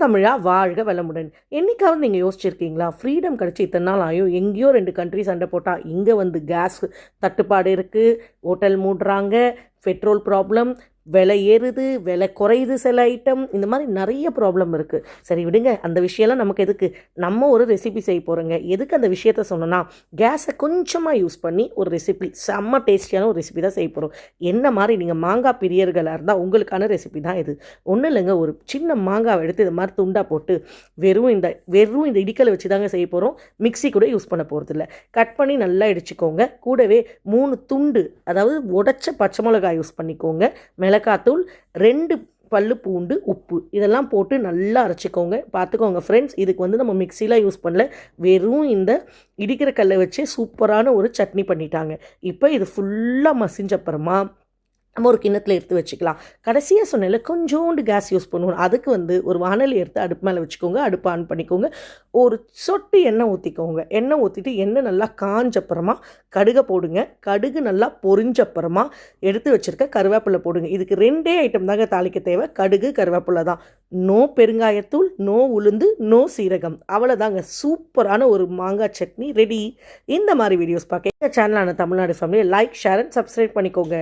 தமிழா வாழ்க வளமுடன். என்னைக்காவது நீங்கள் யோசிச்சிருக்கீங்களா, ஃப்ரீடம் கிடச்சி இத்தனை நாள் ஆயும் எங்கேயோ 2 கண்ட்ரி சண்டை போட்டால் இங்கே வந்து கேஸ் தட்டுப்பாடு இருக்குது, ஹோட்டல் மூடுறாங்க, பெட்ரோல் ப்ராப்ளம், விலை ஏறுது, விலை குறையுது, சில ஐட்டம், இந்த மாதிரி நிறைய ப்ராப்ளம் இருக்குது. சரி விடுங்க, அந்த விஷயம்லாம் நமக்கு எதுக்கு? நம்ம ஒரு ரெசிபி செய்ய போகிறோங்க. எதுக்கு அந்த விஷயத்த சொன்னோன்னா, கேஸை கொஞ்சமாக யூஸ் பண்ணி ஒரு ரெசிபி, செம்ம டேஸ்டியான ஒரு ரெசிபி தான் செய்ய போகிறோம். என்ன மாதிரி நீங்கள் மாங்காய் பிரியர்களாக இருந்தால் உங்களுக்கான ரெசிபி தான் இது. ஒன்றும் இல்லைங்க, ஒரு சின்ன மாங்காவை எடுத்து இது மாதிரி துண்டாக போட்டு வெறும் இந்த இடிக்கலை வச்சு தாங்க செய்ய போகிறோம். மிக்ஸி கூட யூஸ் பண்ண போகிறதில்ல. கட் பண்ணி நல்லா இடிச்சுக்கோங்க. கூடவே 3 துண்டு, அதாவது உடைச்ச பச்சை மிளகாய் யூஸ் பண்ணிக்கோங்க. மிளகாத்தூள், 2 பல்லு பூண்டு, உப்பு, இதெல்லாம் போட்டு நல்லா அரைச்சிக்கோங்க. பார்த்துக்கோங்க ஃப்ரெண்ட்ஸ், இதுக்கு வந்து நம்ம மிக்சிலாம் யூஸ் பண்ணல, வெறும் இந்த இடிக்கிற கல்லை வச்சு சூப்பரான ஒரு சட்னி பண்ணிட்டாங்க. இப்போ இது ஃபுல்லாக மசிஞ்சப்புறமா நம்ம ஒரு கிண்ணத்தில் எடுத்து வச்சுக்கலாம். கடைசியாக சொன்னேன்ல, கொஞ்சோண்டு கேஸ் யூஸ் பண்ணுவோம். அதுக்கு வந்து ஒரு வானலி எடுத்து அடுப்பு மேலே வச்சுக்கோங்க. அடுப்பு ஆன் பண்ணிக்கோங்க. ஒரு சொட்டு எண்ணெய் ஊற்றிக்கோங்க. எண்ணெய் ஊற்றிட்டு எண்ணெய் நல்லா காஞ்சப்புறமா கடுகை போடுங்க. கடுகு நல்லா பொரிஞ்சப்புறமா எடுத்து வச்சுருக்க கருவேப்பிலை போடுங்க. இதுக்கு 2 ஐட்டம் தாங்க தாளிக்க தேவை, கடுகு கருவேப்பிலை தான். நோ பெருங்காயத்தூள், நோ உளுந்து, நோ சீரகம், அவ்வளோதாங்க. சூப்பரான ஒரு மாங்காய் சட்னி ரெடி. இந்த மாதிரி வீடியோஸ் பார்க்க எங்கள் சேனலான தமிழ்நாடு ஃபேமிலியை லைக், ஷேர் அண்ட் சப்ஸ்கிரைப் பண்ணிக்கோங்க.